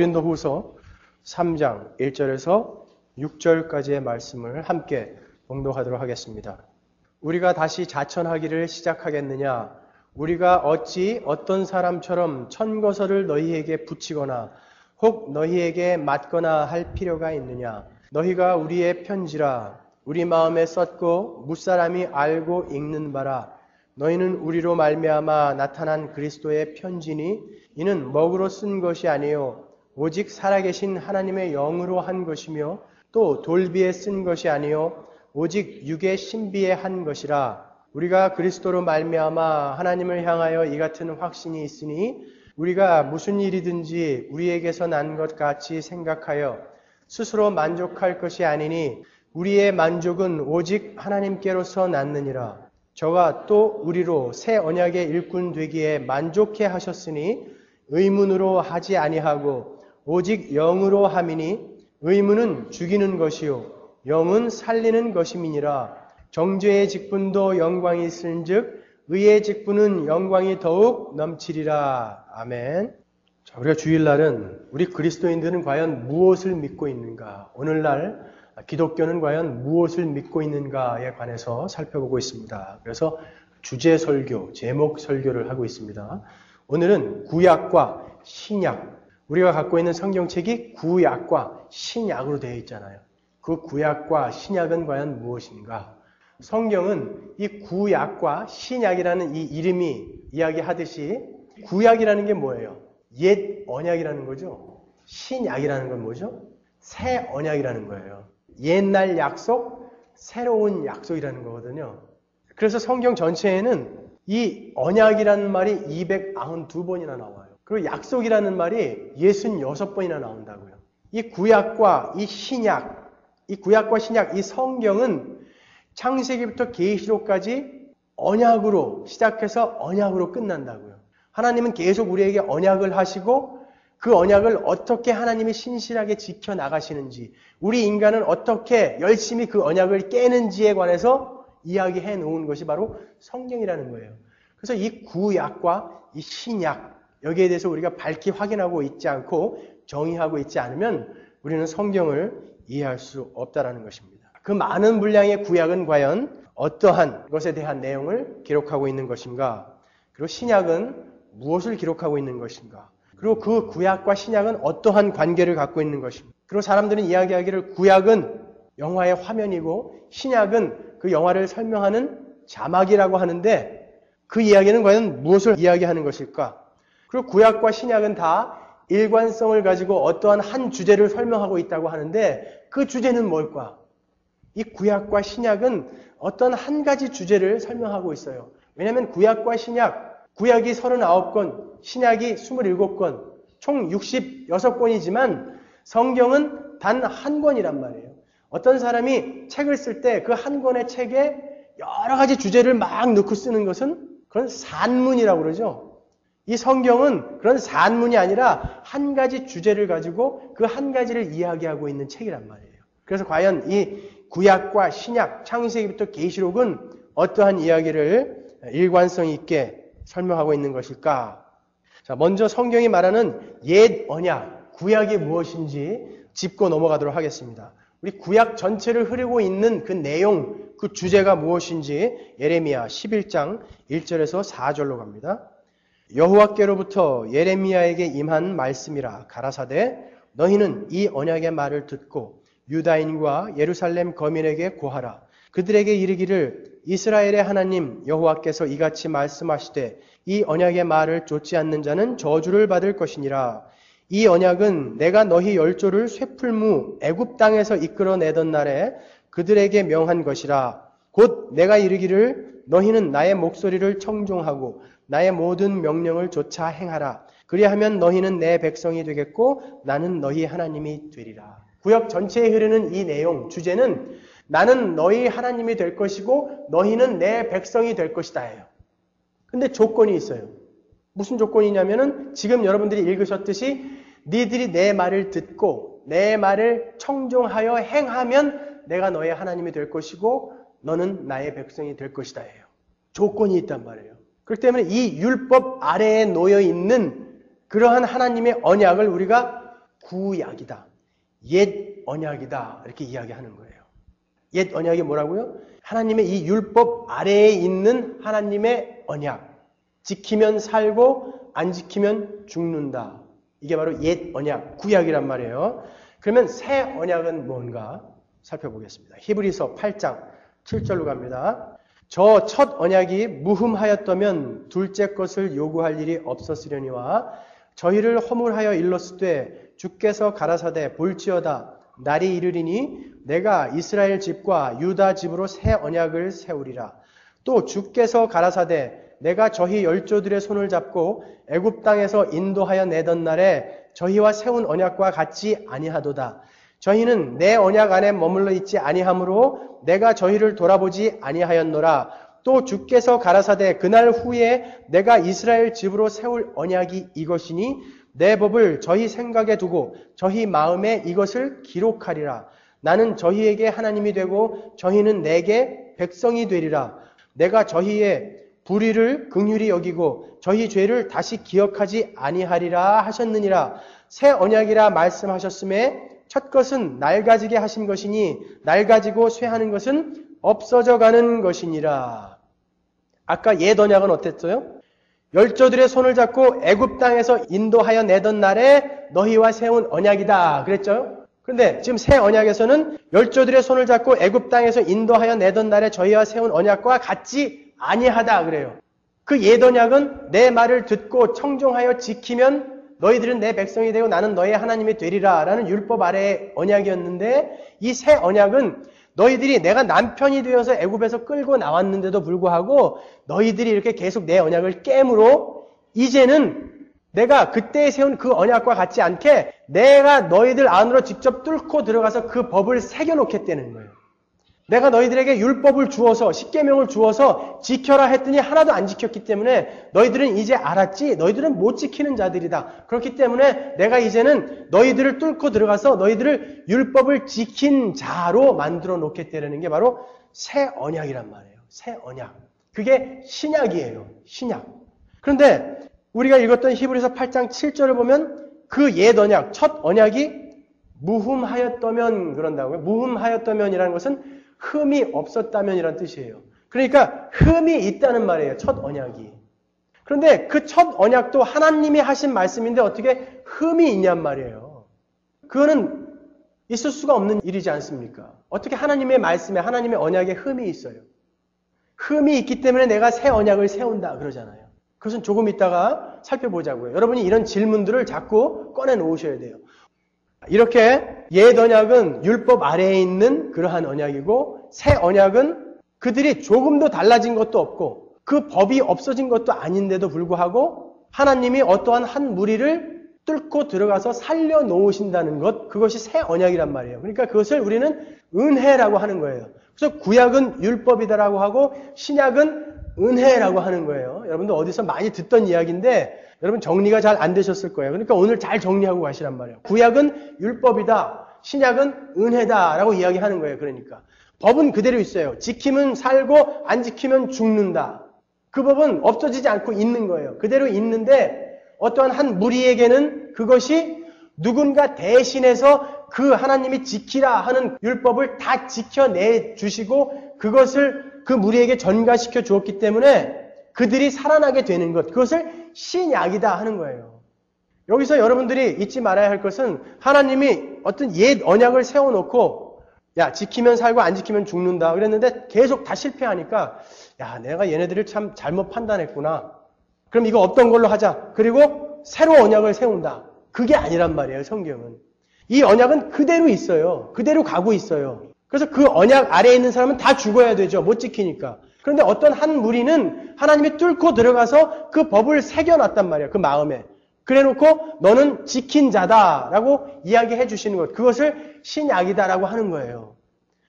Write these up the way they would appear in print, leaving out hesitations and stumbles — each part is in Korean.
고린도후서 3장 1절에서 6절까지의 말씀을 함께 봉독하도록 하겠습니다. 우리가 다시 자천하기를 시작하겠느냐? 우리가 어찌 어떤 사람처럼 천거설을 너희에게 붙이거나 혹 너희에게 맞거나 할 필요가 있느냐? 너희가 우리의 편지라 우리 마음에 썼고 무사람이 알고 읽는 바라. 너희는 우리로 말미암아 나타난 그리스도의 편지니 이는 먹으로 쓴 것이 아니요 오직 살아계신 하나님의 영으로 한 것이며 또 돌비에 쓴 것이 아니요 오직 육의 신비에 한 것이라. 우리가 그리스도로 말미암아 하나님을 향하여 이 같은 확신이 있으니 우리가 무슨 일이든지 우리에게서 난 것 같이 생각하여 스스로 만족할 것이 아니니 우리의 만족은 오직 하나님께로서 났느니라. 저가 또 우리로 새 언약의 일꾼 되기에 만족해 하셨으니 의문으로 하지 아니하고 오직 영으로 함이니 의문은 죽이는 것이요 영은 살리는 것임이니라. 정죄의 직분도 영광이 있은즉 의의 직분은 영광이 더욱 넘치리라. 아멘. 자, 우리가 주일날은 우리 그리스도인들은 과연 무엇을 믿고 있는가? 오늘날 기독교는 과연 무엇을 믿고 있는가에 관해서 살펴보고 있습니다. 그래서 주제 설교, 제목 설교를 하고 있습니다. 오늘은 구약과 신약, 우리가 갖고 있는 성경책이 구약과 신약으로 되어 있잖아요. 그 구약과 신약은 과연 무엇인가? 성경은 이 구약과 신약이라는 이 이름이 이야기하듯이 구약이라는 게 뭐예요? 옛 언약이라는 거죠. 신약이라는 건 뭐죠? 새 언약이라는 거예요. 옛날 약속, 새로운 약속이라는 거거든요. 그래서 성경 전체에는 이 언약이라는 말이 292번이나 나와요. 그리고 약속이라는 말이 66번이나 나온다고요. 이 구약과 이 신약, 이 구약과 신약, 이 성경은 창세기부터 계시록까지 언약으로 시작해서 언약으로 끝난다고요. 하나님은 계속 우리에게 언약을 하시고 그 언약을 어떻게 하나님이 신실하게 지켜나가시는지, 우리 인간은 어떻게 열심히 그 언약을 깨는지에 관해서 이야기해 놓은 것이 바로 성경이라는 거예요. 그래서 이 구약과 이 신약, 여기에 대해서 우리가 밝히 확인하고 있지 않고 정의하고 있지 않으면 우리는 성경을 이해할 수 없다는 것입니다. 그 많은 분량의 구약은 과연 어떠한 것에 대한 내용을 기록하고 있는 것인가? 그리고 신약은 무엇을 기록하고 있는 것인가? 그리고 그 구약과 신약은 어떠한 관계를 갖고 있는 것인가? 그리고 사람들은 이야기하기를 구약은 영화의 화면이고 신약은 그 영화를 설명하는 자막이라고 하는데 그 이야기는 과연 무엇을 이야기하는 것일까? 그리고 구약과 신약은 다 일관성을 가지고 어떠한 한 주제를 설명하고 있다고 하는데 그 주제는 뭘까? 이 구약과 신약은 어떤 한 가지 주제를 설명하고 있어요. 왜냐하면 구약과 신약, 구약이 39권, 신약이 27권, 총 66권이지만 성경은 단 한 권이란 말이에요. 어떤 사람이 책을 쓸 때 그 한 권의 책에 여러 가지 주제를 막 넣고 쓰는 것은 그런 산문이라고 그러죠. 이 성경은 그런 산문이 아니라 한 가지 주제를 가지고 그 한 가지를 이야기하고 있는 책이란 말이에요. 그래서 과연 이 구약과 신약, 창세기부터 계시록은 어떠한 이야기를 일관성 있게 설명하고 있는 것일까? 자, 먼저 성경이 말하는 옛 언약, 구약이 무엇인지 짚고 넘어가도록 하겠습니다. 우리 구약 전체를 흐르고 있는 그 내용, 그 주제가 무엇인지 예레미야 11장 1절에서 4절로 갑니다. 여호와께로부터 예레미야에게 임한 말씀이라. 가라사대 너희는 이 언약의 말을 듣고 유다인과 예루살렘 거민에게 고하라. 그들에게 이르기를 이스라엘의 하나님 여호와께서 이같이 말씀하시되 이 언약의 말을 좇지 않는 자는 저주를 받을 것이니라. 이 언약은 내가 너희 열조를 쇠풀무 애굽 땅에서 이끌어내던 날에 그들에게 명한 것이라. 곧 내가 이르기를 너희는 나의 목소리를 청종하고 나의 모든 명령을 좇아 행하라. 그리하면 너희는 내 백성이 되겠고 나는 너희 하나님이 되리라. 구약 전체에 흐르는 이 내용, 주제는 나는 너희 하나님이 될 것이고 너희는 내 백성이 될 것이다 예요. 근데 조건이 있어요. 무슨 조건이냐면은 지금 여러분들이 읽으셨듯이 니들이 내 말을 듣고 내 말을 청종하여 행하면 내가 너의 하나님이 될 것이고 너는 나의 백성이 될 것이다 예요. 조건이 있단 말이에요. 그렇기 때문에 이 율법 아래에 놓여 있는 그러한 하나님의 언약을 우리가 구약이다. 옛 언약이다. 이렇게 이야기하는 거예요. 옛 언약이 뭐라고요? 하나님의 이 율법 아래에 있는 하나님의 언약. 지키면 살고 안 지키면 죽는다. 이게 바로 옛 언약, 구약이란 말이에요. 그러면 새 언약은 뭔가 살펴보겠습니다. 히브리서 8장 7절로 갑니다. 저 첫 언약이 무흠하였다면 둘째 것을 요구할 일이 없었으려니와 저희를 허물하여 일렀으되 주께서 가라사대 볼지어다 날이 이르리니 내가 이스라엘 집과 유다 집으로 새 언약을 세우리라. 또 주께서 가라사대 내가 저희 열조들의 손을 잡고 애굽 땅에서 인도하여 내던 날에 저희와 세운 언약과 같지 아니하도다. 저희는 내 언약 안에 머물러 있지 아니하므로 내가 저희를 돌아보지 아니하였노라. 또 주께서 가라사대 그날 후에 내가 이스라엘 집으로 세울 언약이 이것이니 내 법을 저희 생각에 두고 저희 마음에 이것을 기록하리라. 나는 저희에게 하나님이 되고 저희는 내게 백성이 되리라. 내가 저희의 불의를 긍휼히 여기고 저희 죄를 다시 기억하지 아니하리라 하셨느니라. 새 언약이라 말씀하셨음에 첫 것은 낡아지게 하신 것이니 낡아지고 쇠하는 것은 없어져 가는 것이니라. 아까 옛 언약은 어땠어요? 열조들의 손을 잡고 애굽 땅에서 인도하여 내던 날에 너희와 세운 언약이다 그랬죠? 그런데 지금 새 언약에서는 열조들의 손을 잡고 애굽 땅에서 인도하여 내던 날에 저희와 세운 언약과 같지 아니하다 그래요. 그 옛 언약은 내 말을 듣고 청종하여 지키면 너희들은 내 백성이 되고 나는 너의 하나님이 되리라 라는 율법 아래의 언약이었는데 이 새 언약은 너희들이 내가 남편이 되어서 애굽에서 끌고 나왔는데도 불구하고 너희들이 이렇게 계속 내 언약을 깨므로 이제는 내가 그때 세운 그 언약과 같지 않게 내가 너희들 안으로 직접 뚫고 들어가서 그 법을 새겨놓겠다는 거예요. 내가 너희들에게 율법을 주어서 십계명을 주어서 지켜라 했더니 하나도 안 지켰기 때문에 너희들은 이제 알았지 너희들은 못 지키는 자들이다. 그렇기 때문에 내가 이제는 너희들을 뚫고 들어가서 너희들을 율법을 지킨 자로 만들어 놓겠다는 게 바로 새 언약이란 말이에요. 새 언약. 그게 신약이에요. 신약. 그런데 우리가 읽었던 히브리서 8장 7절을 보면 그 옛 언약, 첫 언약이 무흠하였다면 그런다고요. 무흠하였다면이라는 것은 흠이 없었다면이란 뜻이에요. 그러니까 흠이 있다는 말이에요. 첫 언약이. 그런데 그 첫 언약도 하나님이 하신 말씀인데 어떻게 흠이 있냔 말이에요. 그거는 있을 수가 없는 일이지 않습니까? 어떻게 하나님의 말씀에 하나님의 언약에 흠이 있어요. 흠이 있기 때문에 내가 새 언약을 세운다 그러잖아요. 그것은 조금 있다가 살펴보자고요. 여러분이 이런 질문들을 자꾸 꺼내 놓으셔야 돼요. 이렇게 옛 언약은 율법 아래에 있는 그러한 언약이고 새 언약은 그들이 조금도 달라진 것도 없고 그 법이 없어진 것도 아닌데도 불구하고 하나님이 어떠한 한 무리를 뚫고 들어가서 살려놓으신다는 것, 그것이 새 언약이란 말이에요. 그러니까 그것을 우리는 은혜라고 하는 거예요. 그래서 구약은 율법이다라고 하고 신약은 은혜라고 하는 거예요. 여러분들 어디서 많이 듣던 이야기인데 여러분 정리가 잘 안 되셨을 거예요. 그러니까 오늘 잘 정리하고 가시란 말이에요. 구약은 율법이다. 신약은 은혜다라고 이야기하는 거예요. 그러니까 법은 그대로 있어요. 지키면 살고 안 지키면 죽는다. 그 법은 없어지지 않고 있는 거예요. 그대로 있는데 어떠한 한 무리에게는 그것이 누군가 대신해서 그 하나님이 지키라 하는 율법을 다 지켜내 주시고 그것을 그 무리에게 전가시켜 주었기 때문에 그들이 살아나게 되는 것, 그것을 신약이다 하는 거예요. 여기서 여러분들이 잊지 말아야 할 것은 하나님이 어떤 옛 언약을 세워놓고 야 지키면 살고 안 지키면 죽는다 그랬는데 계속 다 실패하니까 야 내가 얘네들을 참 잘못 판단했구나. 그럼 이거 없던 걸로 하자. 그리고 새로 언약을 세운다. 그게 아니란 말이에요. 성경은. 이 언약은 그대로 있어요. 그대로 가고 있어요. 그래서 그 언약 아래에 있는 사람은 다 죽어야 되죠. 못 지키니까. 그런데 어떤 한 무리는 하나님이 뚫고 들어가서 그 법을 새겨놨단 말이에요. 그 마음에. 그래놓고 너는 지킨 자다라고 이야기해 주시는 것. 그것을 신약이다라고 하는 거예요.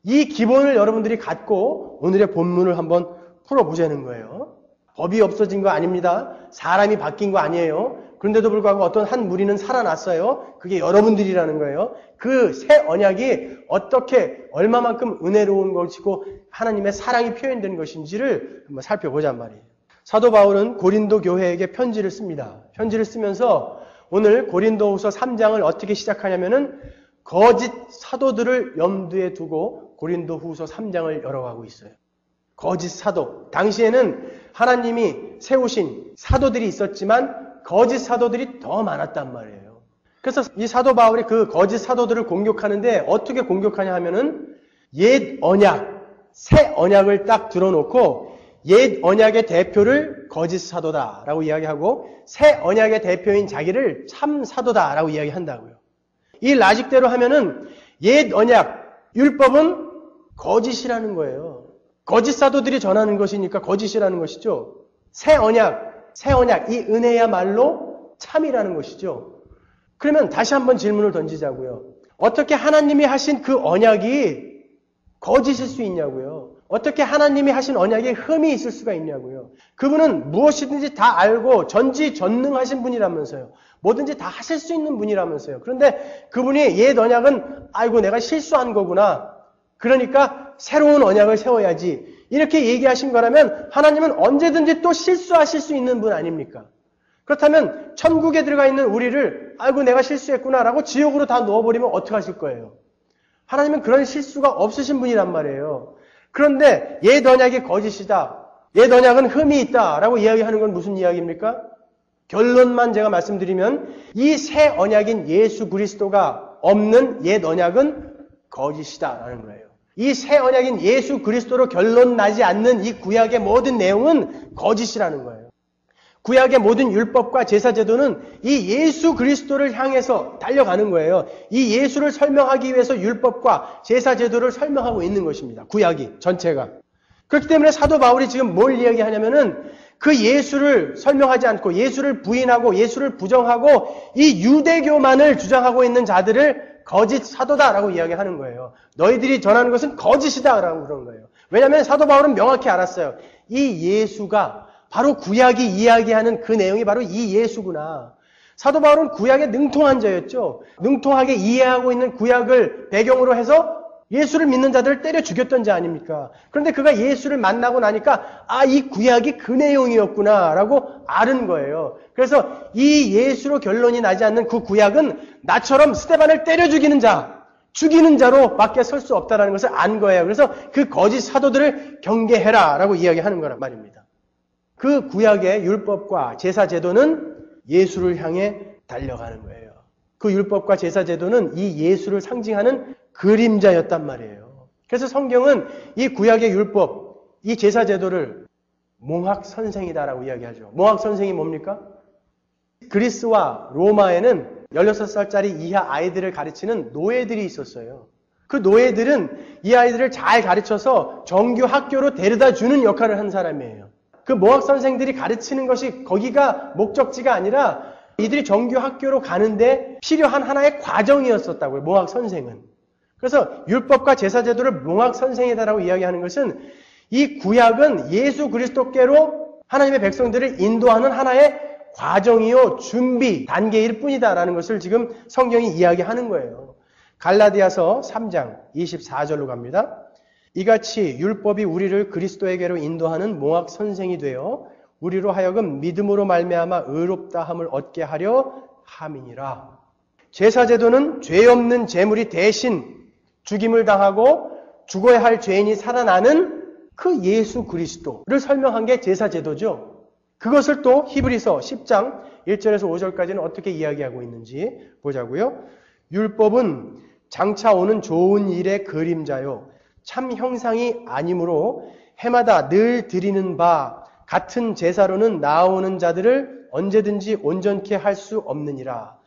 이 기본을 여러분들이 갖고 오늘의 본문을 한번 풀어보자는 거예요. 법이 없어진 거 아닙니다. 사람이 바뀐 거 아니에요. 그런데도 불구하고 어떤 한 무리는 살아났어요. 그게 여러분들이라는 거예요. 그 새 언약이 어떻게 얼마만큼 은혜로운 것이고 하나님의 사랑이 표현된 것인지를 한번 살펴보자는 말이에요. 사도 바울은 고린도 교회에게 편지를 씁니다. 편지를 쓰면서 오늘 고린도후서 3장을 어떻게 시작하냐면은 거짓 사도들을 염두에 두고 고린도후서 3장을 열어가고 있어요. 거짓 사도. 당시에는 하나님이 세우신 사도들이 있었지만 거짓 사도들이 더 많았단 말이에요. 그래서 이 사도 바울이 그 거짓 사도들을 공격하는데 어떻게 공격하냐 하면은 옛 언약, 새 언약을 딱 들어놓고 옛 언약의 대표를 거짓 사도다라고 이야기하고 새 언약의 대표인 자기를 참 사도다라고 이야기한다고요. 이 라직대로 하면은 옛 언약, 율법은 거짓이라는 거예요. 거짓 사도들이 전하는 것이니까 거짓이라는 것이죠. 새 언약, 이 은혜야말로 참이라는 것이죠. 그러면 다시 한번 질문을 던지자고요. 어떻게 하나님이 하신 그 언약이 거짓일 수 있냐고요. 어떻게 하나님이 하신 언약에 흠이 있을 수가 있냐고요. 그분은 무엇이든지 다 알고 전지전능하신 분이라면서요. 뭐든지 다 하실 수 있는 분이라면서요. 그런데 그분이 옛 언약은 아이고 내가 실수한 거구나. 그러니까 새로운 언약을 세워야지. 이렇게 얘기하신 거라면 하나님은 언제든지 또 실수하실 수 있는 분 아닙니까? 그렇다면 천국에 들어가 있는 우리를 아이고 내가 실수했구나라고 지옥으로 다 넣어버리면 어떡하실 거예요? 하나님은 그런 실수가 없으신 분이란 말이에요. 그런데 옛 언약이 거짓이다. 옛 언약은 흠이 있다라고 이야기하는 건 무슨 이야기입니까? 결론만 제가 말씀드리면 이 새 언약인 예수 그리스도가 없는 옛 언약은 거짓이다라는 거예요. 이 새 언약인 예수 그리스도로 결론 나지 않는 이 구약의 모든 내용은 거짓이라는 거예요. 구약의 모든 율법과 제사제도는 이 예수 그리스도를 향해서 달려가는 거예요. 이 예수를 설명하기 위해서 율법과 제사제도를 설명하고 있는 것입니다. 구약이 전체가. 그렇기 때문에 사도 바울이 지금 뭘 이야기하냐면은 그 예수를 설명하지 않고 예수를 부인하고 예수를 부정하고 이 유대교만을 주장하고 있는 자들을 거짓 사도다라고 이야기하는 거예요. 너희들이 전하는 것은 거짓이다라고 그런 거예요. 왜냐하면 사도 바울은 명확히 알았어요. 이 예수가 바로 구약이 이야기하는 그 내용이 바로 이 예수구나. 사도 바울은 구약에 능통한 자였죠. 능통하게 이해하고 있는 구약을 배경으로 해서 예수를 믿는 자들을 때려 죽였던 자 아닙니까? 그런데 그가 예수를 만나고 나니까 이 구약이 그 내용이었구나 라고 아는 거예요. 그래서 이 예수로 결론이 나지 않는 그 구약은 나처럼 스데반을 때려 죽이는 자로 밖에 설 수 없다는 것을 안 거예요. 그래서 그 거짓 사도들을 경계해라 라고 이야기하는 거란 말입니다. 그 구약의 율법과 제사제도는 예수를 향해 달려가는 거예요. 그 율법과 제사제도는 이 예수를 상징하는 그림자였단 말이에요. 그래서 성경은 이 구약의 율법, 이 제사제도를 몽학선생이다라고 이야기하죠. 몽학선생이 뭡니까? 그리스와 로마에는 16살짜리 이하 아이들을 가르치는 노예들이 있었어요. 그 노예들은 이 아이들을 잘 가르쳐서 정규 학교로 데려다 주는 역할을 한 사람이에요. 그 몽학 선생들이 가르치는 것이 거기가 목적지가 아니라 이들이 정규 학교로 가는데 필요한 하나의 과정이었었다고요. 몽학 선생은. 그래서 율법과 제사제도를 몽학 선생이다라고 이야기하는 것은 이 구약은 예수 그리스도께로 하나님의 백성들을 인도하는 하나의 과정이요 준비 단계일 뿐이다라는 것을 지금 성경이 이야기하는 거예요. 갈라디아서 3장 24절로 갑니다. 이같이 율법이 우리를 그리스도에게로 인도하는 몽학 선생이 되어 우리로 하여금 믿음으로 말미암아 의롭다함을 얻게 하려 함이니라. 제사제도는 죄 없는 제물이 대신 죽임을 당하고 죽어야 할 죄인이 살아나는 그 예수 그리스도를 설명한 게 제사제도죠. 그것을 또 히브리서 10장 1절에서 5절까지는 어떻게 이야기하고 있는지 보자고요. 율법은 장차 오는 좋은 일의 그림자요 참 형상이 아니므로 해마다 늘 드리는 바 같은 제사로는 나아오는 자들을 언제든지 온전케 할 수 없느니라.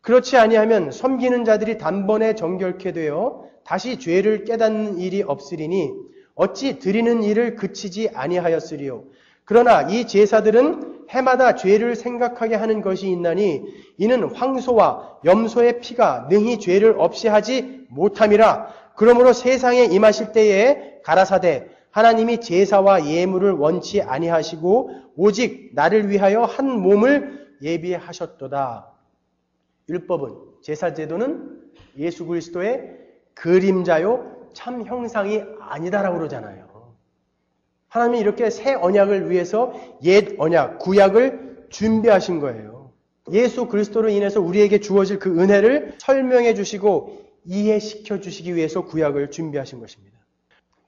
그렇지 아니하면 섬기는 자들이 단번에 정결케 되어 다시 죄를 깨닫는 일이 없으리니 어찌 드리는 일을 그치지 아니하였으리요. 그러나 이 제사들은 해마다 죄를 생각하게 하는 것이 있나니 이는 황소와 염소의 피가 능히 죄를 없이 하지 못함이라. 그러므로 세상에 임하실 때에 가라사대 하나님이 제사와 예물을 원치 아니하시고 오직 나를 위하여 한 몸을 예비하셨도다. 율법은 제사제도는 예수 그리스도의 그림자요 참 형상이 아니다라고 그러잖아요. 하나님이 이렇게 새 언약을 위해서 옛 언약, 구약을 준비하신 거예요. 예수 그리스도로 인해서 우리에게 주어질 그 은혜를 설명해 주시고 이해시켜 주시기 위해서 구약을 준비하신 것입니다.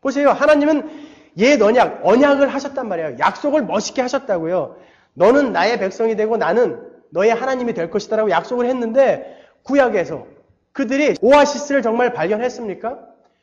보세요. 하나님은 옛 언약을 하셨단 말이에요. 약속을 멋있게 하셨다고요. 너는 나의 백성이 되고 나는 너의 하나님이 될 것이다 라고 약속을 했는데 구약에서 그들이 오아시스를 정말 발견했습니까?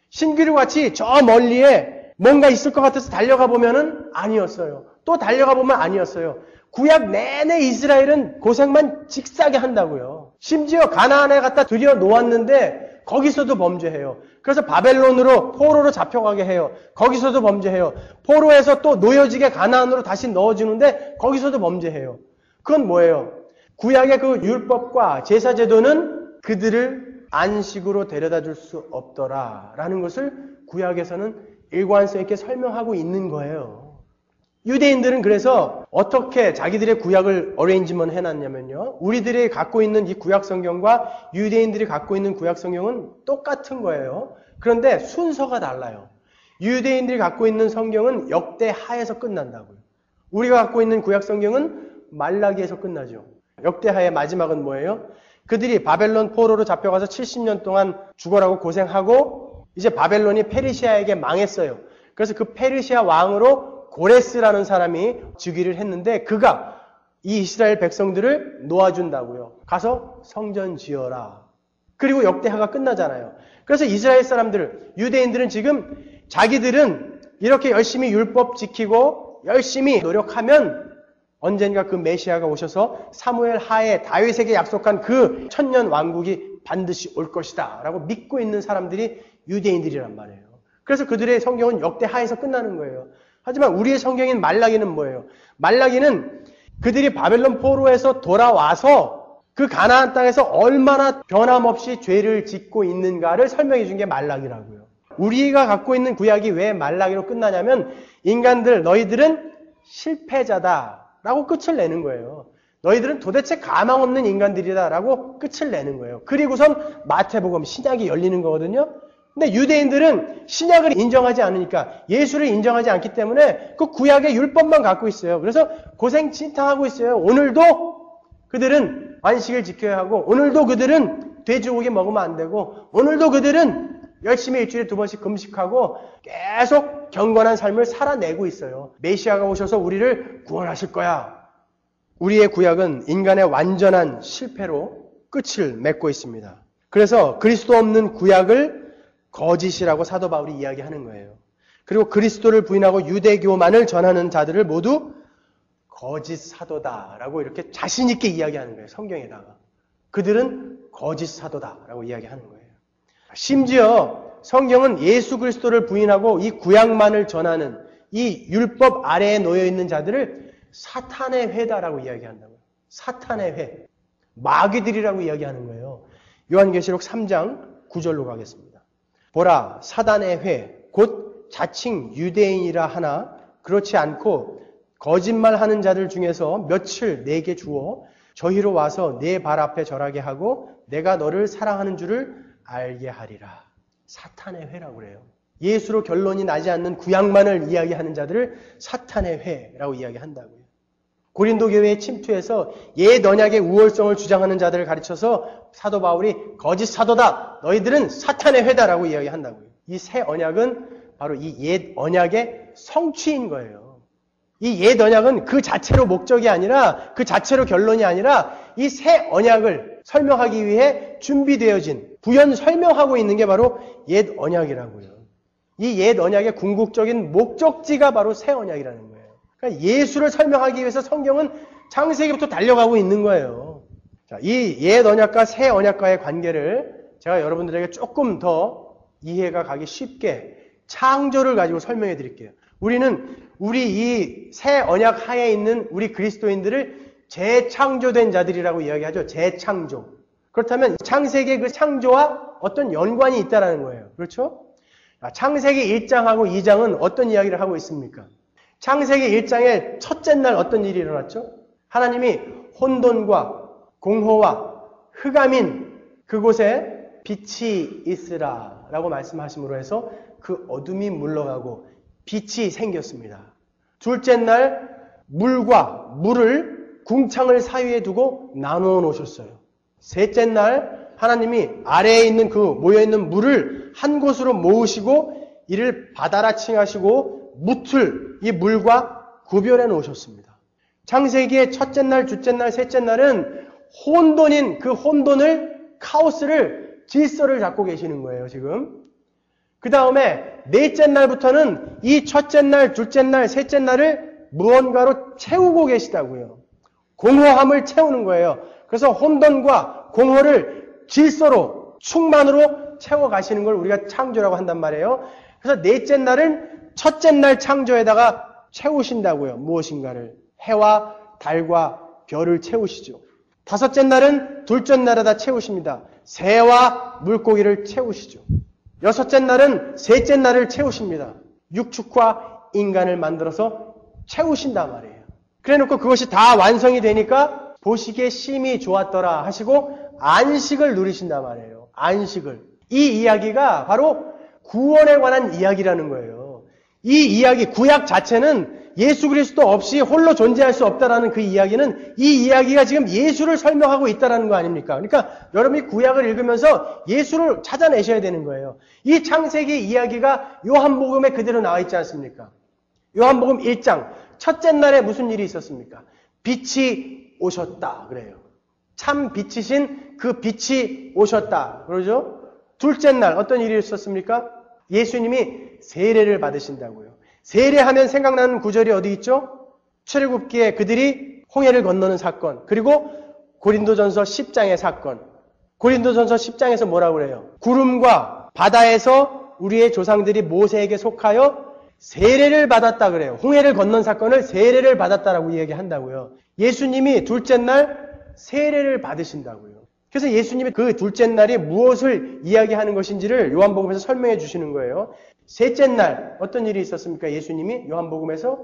신기루 같이 저 멀리에 뭔가 있을 것 같아서 달려가 보면은 아니었어요. 또 달려가 보면 아니었어요. 구약 내내 이스라엘은 고생만 직사게 한다고요. 심지어 가나안에 갖다 들여 놓았는데 거기서도 범죄해요. 그래서 바벨론으로 포로로 잡혀가게 해요. 거기서도 범죄해요. 포로에서 또 놓여지게 가나안으로 다시 넣어주는데 거기서도 범죄해요. 그건 뭐예요? 구약의 그 율법과 제사제도는 그들을 안식으로 데려다 줄 수 없더라라는 것을 구약에서는 일관성 있게 설명하고 있는 거예요. 유대인들은 그래서 어떻게 자기들의 구약을 어레인지먼트 해놨냐면요. 우리들이 갖고 있는 이 구약 성경과 유대인들이 갖고 있는 구약 성경은 똑같은 거예요. 그런데 순서가 달라요. 유대인들이 갖고 있는 성경은 역대하에서 끝난다고요. 우리가 갖고 있는 구약 성경은 말라기에서 끝나죠. 역대하의 마지막은 뭐예요? 그들이 바벨론 포로로 잡혀가서 70년 동안 죽어라고 고생하고 이제 바벨론이 페르시아에게 망했어요. 그래서 그 페르시아 왕으로 고레스라는 사람이 즉위를 했는데 그가 이 이스라엘 백성들을 놓아준다고요. 가서 성전 지어라. 그리고 역대하가 끝나잖아요. 그래서 이스라엘 사람들, 유대인들은 지금 자기들은 이렇게 열심히 율법 지키고 열심히 노력하면 언젠가 그 메시아가 오셔서 사무엘 하에 다윗에게 약속한 그 천년 왕국이 반드시 올 것이다 라고 믿고 있는 사람들이 유대인들이란 말이에요. 그래서 그들의 성경은 역대하에서 끝나는 거예요. 하지만 우리의 성경인 말라기는 뭐예요? 말라기는 그들이 바벨론 포로에서 돌아와서 그 가나안 땅에서 얼마나 변함없이 죄를 짓고 있는가를 설명해 준 게 말라기라고요. 우리가 갖고 있는 구약이 왜 말라기로 끝나냐면 인간들 너희들은 실패자다라고 끝을 내는 거예요. 너희들은 도대체 가망 없는 인간들이다라고 끝을 내는 거예요. 그리고선 마태복음 신약이 열리는 거거든요. 근데 유대인들은 신약을 인정하지 않으니까 예수를 인정하지 않기 때문에 그 구약의 율법만 갖고 있어요. 그래서 고생진탕하고 있어요. 오늘도 그들은 안식을 지켜야 하고 오늘도 그들은 돼지고기 먹으면 안 되고 오늘도 그들은 열심히 일주일에 2번씩 금식하고 계속 경건한 삶을 살아내고 있어요. 메시아가 오셔서 우리를 구원하실 거야. 우리의 구약은 인간의 완전한 실패로 끝을 맺고 있습니다. 그래서 그리스도 없는 구약을 거짓이라고 사도 바울이 이야기하는 거예요. 그리고 그리스도를 부인하고 유대교만을 전하는 자들을 모두 거짓 사도다라고 이렇게 자신 있게 이야기하는 거예요. 성경에다가. 그들은 거짓 사도다라고 이야기하는 거예요. 심지어 성경은 예수 그리스도를 부인하고 이 구약만을 전하는 이 율법 아래에 놓여 있는 자들을 사탄의 회다라고 이야기한다고요. 사탄의 회. 마귀들이라고 이야기하는 거예요. 요한계시록 3장 9절로 가겠습니다. 보라, 사단의 회, 곧 자칭 유대인이라 하나 그렇지 않고 거짓말하는 자들 중에서 며칠 내게 주어 저희로 와서 내 발 앞에 절하게 하고 내가 너를 사랑하는 줄을 알게 하리라. 사탄의 회라고 그래요. 예수로 결론이 나지 않는 구약만을 이야기하는 자들을 사탄의 회라고 이야기한다고요. 고린도 교회에 침투해서 옛 언약의 우월성을 주장하는 자들을 가르쳐서 사도 바울이 거짓 사도다. 너희들은 사탄의 회다라고 이야기한다고요. 이 새 언약은 바로 이 옛 언약의 성취인 거예요. 이 옛 언약은 그 자체로 목적이 아니라 그 자체로 결론이 아니라 이 새 언약을 설명하기 위해 준비되어진 부연 설명하고 있는 게 바로 옛 언약이라고요. 이 옛 언약의 궁극적인 목적지가 바로 새 언약이라는 거예요. 그러니까 예수를 설명하기 위해서 성경은 창세기부터 달려가고 있는 거예요. 자, 이 옛 언약과 새 언약과의 관계를 제가 여러분들에게 조금 더 이해가 가기 쉽게 창조를 가지고 설명해 드릴게요. 우리는 우리 이 새 언약 하에 있는 우리 그리스도인들을 재창조된 자들이라고 이야기하죠. 재창조. 그렇다면 창세기의 그 창조와 어떤 연관이 있다는 거예요. 그렇죠? 창세기 1장하고 2장은 어떤 이야기를 하고 있습니까? 창세기 1장의 첫째 날 어떤 일이 일어났죠? 하나님이 혼돈과 공허와 흑암인 그곳에 빛이 있으라 라고 말씀하심으로 해서 그 어둠이 물러가고 빛이 생겼습니다. 둘째 날 물과 물을 궁창을 사이에 두고 나누어 놓으셨어요. 셋째 날 하나님이 아래에 있는 그 모여있는 물을 한 곳으로 모으시고 이를 바다라 칭하시고 무틀, 이 물과 구별해 놓으셨습니다. 창세기의 첫째 날, 둘째 날, 셋째 날은 혼돈인 그 혼돈을, 카오스를, 질서를 잡고 계시는 거예요, 지금. 그 다음에 넷째 날부터는 이 첫째 날, 둘째 날, 셋째 날을 무언가로 채우고 계시다고요. 공허함을 채우는 거예요. 그래서 혼돈과 공허를 질서로, 충만으로 채워가시는 걸 우리가 창조라고 한단 말이에요. 그래서 넷째 날은 첫째 날 창조에다가 채우신다고요. 무엇인가를. 해와 달과 별을 채우시죠. 다섯째 날은 둘째 날에다 채우십니다. 새와 물고기를 채우시죠. 여섯째 날은 셋째 날을 채우십니다. 육축과 인간을 만들어서 채우신단 말이에요. 그래놓고 그것이 다 완성이 되니까 보시기에 심히 좋았더라 하시고 안식을 누리신단 말이에요. 안식을. 이 이야기가 바로 구원에 관한 이야기라는 거예요. 이 이야기, 구약 자체는 예수 그리스도 없이 홀로 존재할 수 없다라는 그 이야기는 이 이야기가 지금 예수를 설명하고 있다라는 거 아닙니까? 그러니까 여러분이 구약을 읽으면서 예수를 찾아내셔야 되는 거예요. 이 창세기 이야기가 요한복음에 그대로 나와 있지 않습니까? 요한복음 1장 첫째 날에 무슨 일이 있었습니까? 빛이 오셨다 그래요. 참 빛이신 그 빛이 오셨다 그러죠? 둘째 날 어떤 일이 있었습니까? 예수님이 세례를 받으신다고요. 세례하면 생각나는 구절이 어디 있죠? 출애굽기에 그들이 홍해를 건너는 사건, 그리고 고린도전서 10장의 사건. 고린도전서 10장에서 뭐라고 그래요? 구름과 바다에서 우리의 조상들이 모세에게 속하여 세례를 받았다 그래요. 홍해를 건넌 사건을 세례를 받았다라고 이야기한다고요. 예수님이 둘째 날 세례를 받으신다고요. 그래서 예수님이 그 둘째 날이 무엇을 이야기하는 것인지를 요한복음에서 설명해 주시는 거예요. 셋째 날 어떤 일이 있었습니까? 예수님이 요한복음에서